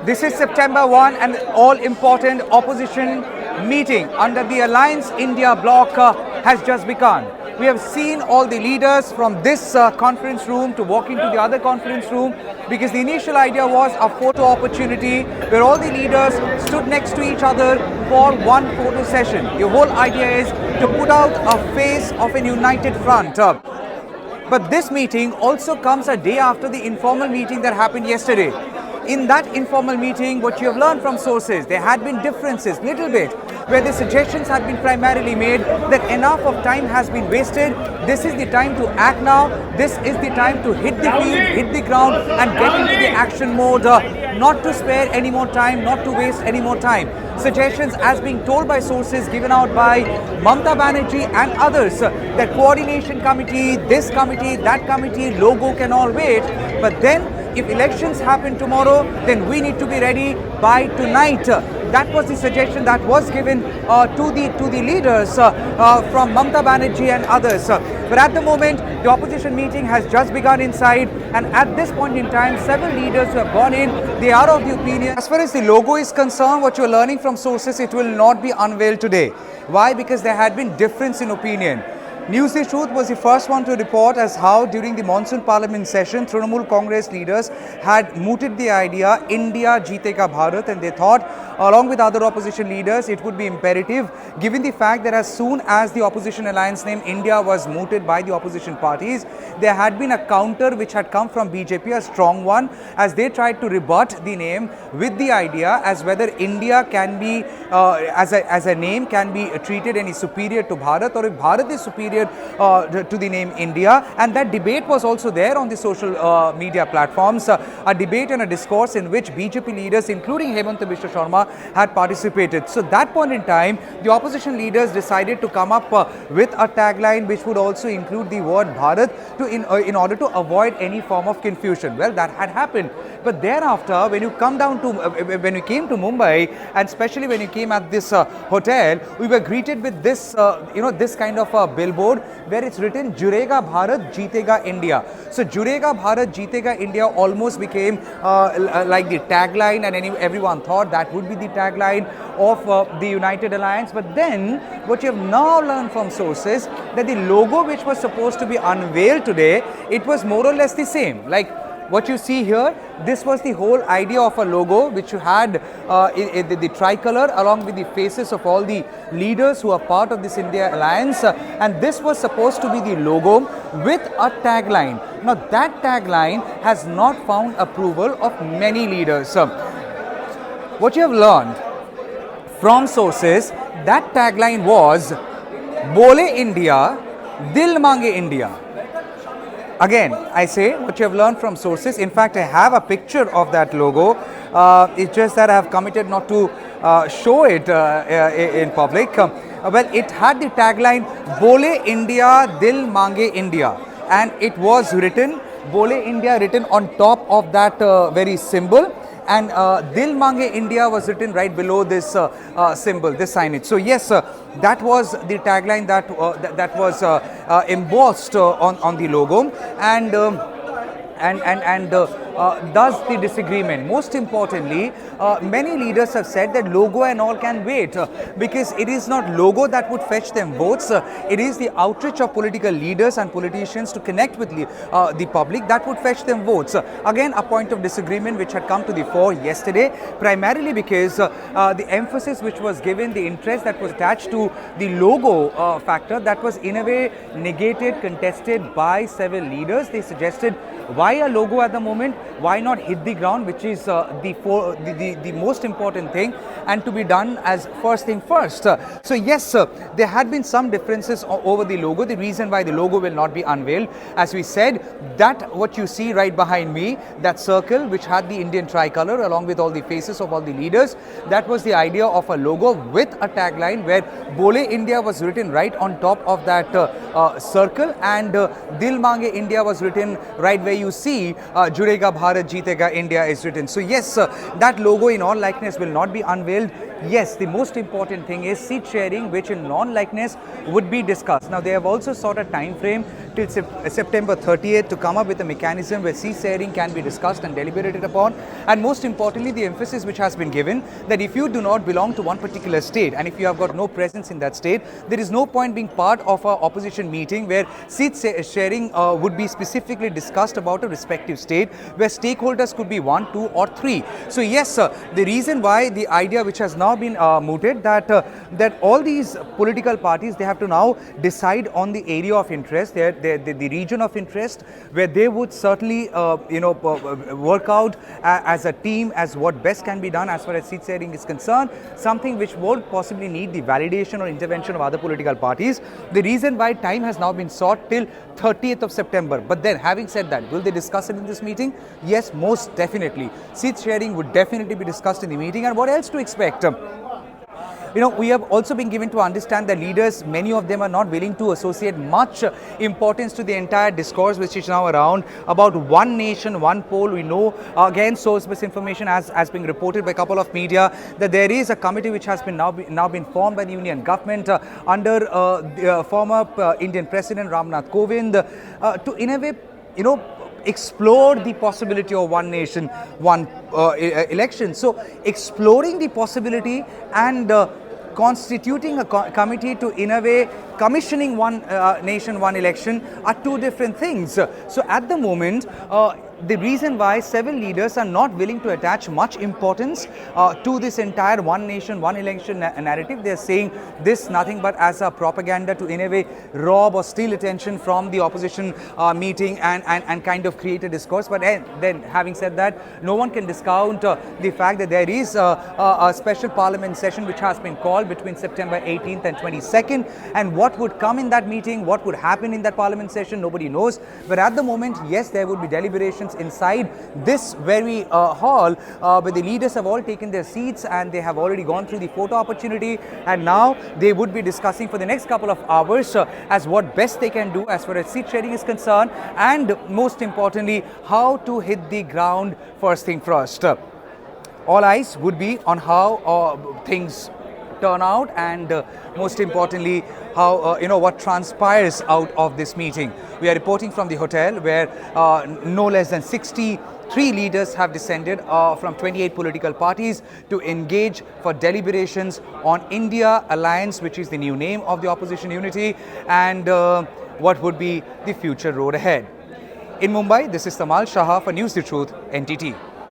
This is September 1, an all-important opposition meeting under the Alliance India bloc has just begun. We have seen all the leaders from this conference room to walk into the other conference room, because the initial idea was a photo opportunity where all the leaders stood next to each other for one photo session. The whole idea is to put out a face of an united front. But this meeting also comes a day after the informal meeting that happened yesterday. In that informal meeting, what you have learned from sources, there had been differences, little bit, where the suggestions had been primarily made that enough of time has been wasted. This is the time to act now. This is the time to hit the field, hit the ground and get into the action mode, not to spare any more time, not to waste any more time. Suggestions as being told by sources given out by Mamata Banerjee and others, that coordination committee, this committee, that committee, logo can all wait. But then if elections happen tomorrow, then we need to be ready by tonight. That was the suggestion that was given to the leaders from Mamata Banerjee and others. But at the moment, the opposition meeting has just begun inside, and at this point in time, several leaders who have gone in, they are of the opinion, as far as the logo is concerned, what you are learning from sources, it will not be unveiled today. Why? Because there had been difference in opinion. News the Truth was the first one to report as how during the monsoon parliament session, Trinamool Congress leaders had mooted the idea, India Jeetega Bharat, and they thought, along with other opposition leaders, it would be imperative, given the fact that as soon as the opposition alliance name India was mooted by the opposition parties, there had been a counter which had come from BJP, a strong one, as they tried to rebut the name with the idea as whether India can be, as a name, can be treated any superior to Bharat, or if Bharat is superior to the name India. And that debate was also there on the social media platforms, a debate and a discourse in which BJP leaders, including Hemanta Biswa Sharma, had participated. So that point in time, the opposition leaders decided to come up with a tagline which would also include the word Bharat in order to avoid any form of confusion. Well, that had happened. But thereafter, when you come down to, when you came to Mumbai, and especially when you came at this hotel, we were greeted with this, this kind of a billboard where it's written Jurega Bharat Jeetega India. So Jurega Bharat Jeetega India almost became like the tagline, and everyone thought that would be the tagline of the United Alliance. But then what you have now learned from sources, that the logo which was supposed to be unveiled today, it was more or less the same. Like what you see here, this was the whole idea of a logo which you had the tricolor along with the faces of all the leaders who are part of this India Alliance, and this was supposed to be the logo with a tagline. Now that tagline has not found approval of many leaders. What you have learned from sources, that tagline was Bole India, Dil Mange India. Again, I say what you have learned from sources. In fact, I have a picture of that logo. It's just that I have committed not to show it in public. Well, it had the tagline Bole India, Dil Mange India, and it was written, Bole India written on top of that very symbol, and Dil Mange India was written right below this symbol, this signage. So yes, that was the tagline that was embossed on the logo, and thus the disagreement. Most importantly, many leaders have said that logo and all can wait, because it is not logo that would fetch them votes. It is the outreach of political leaders and politicians to connect with the public that would fetch them votes. Again, a point of disagreement which had come to the fore yesterday, primarily because the emphasis which was given, the interest that was attached to the logo factor, that was in a way negated, contested by several leaders. They suggested, why a logo at the moment? Why not hit the ground, which is the most important thing, and to be done as first thing first. So yes, there had been some differences over the logo. The reason why the logo will not be unveiled, as we said, that what you see right behind me, that circle which had the Indian tricolor along with all the faces of all the leaders, that was the idea of a logo with a tagline where Bole India was written right on top of that circle, and Dil Mange India was written right where you see Jurega Bharat Jeetega India is written. So yes, that logo in all likeness will not be unveiled. yes, the most important thing is seat sharing, which in non-likeness would be discussed. Now, they have also sought a time frame till September 30th to come up with a mechanism where seat sharing can be discussed and deliberated upon. And most importantly, the emphasis which has been given that if you do not belong to one particular state and if you have got no presence in that state, there is no point being part of an opposition meeting where seat sharing would be specifically discussed about a respective state where stakeholders could be 1, 2 or 3. So yes, the reason why the idea which has now been mooted that all these political parties, they have to now decide on the area of interest, the region of interest, where they would certainly work out as a team as what best can be done as far as seat sharing is concerned, something which won't possibly need the validation or intervention of other political parties. The reason why time has now been sought till 30th of September. But then, having said that, will they discuss it in this meeting? Yes, most definitely. Seat sharing would definitely be discussed in the meeting. And what else to expect? We have also been given to understand that leaders, many of them are not willing to associate much importance to the entire discourse which is now around about one nation, one poll. We know, again, source-based information has been reported by a couple of media that there is a committee which has been now been formed by the Union government under the former Indian President Ramnath Kovind to, in a way, explore the possibility of one nation, one election. So, exploring the possibility and constituting a committee to, in a way, commissioning one nation, one election are two different things. So, at the moment, the reason why several leaders are not willing to attach much importance to this entire one nation, one election narrative, they are saying this nothing but as a propaganda to, in a way, rob or steal attention from the opposition meeting and kind of create a discourse. But then, having said that, no one can discount the fact that there is a special parliament session which has been called between September 18th and 22nd, and what would come in that meeting, what would happen in that parliament session, nobody knows. But at the moment, yes, there would be deliberations inside this very hall where the leaders have all taken their seats and they have already gone through the photo opportunity, and now they would be discussing for the next couple of hours as what best they can do as far as seat sharing is concerned, and most importantly, how to hit the ground first thing first. All eyes would be on how things turn out, and most importantly, how what transpires out of this meeting. We are reporting from the hotel where no less than 63 leaders have descended from 28 political parties to engage for deliberations on India Alliance, which is the new name of the opposition unity, and what would be the future road ahead. In Mumbai, this is Tamal Shah for News the Truth, NTT.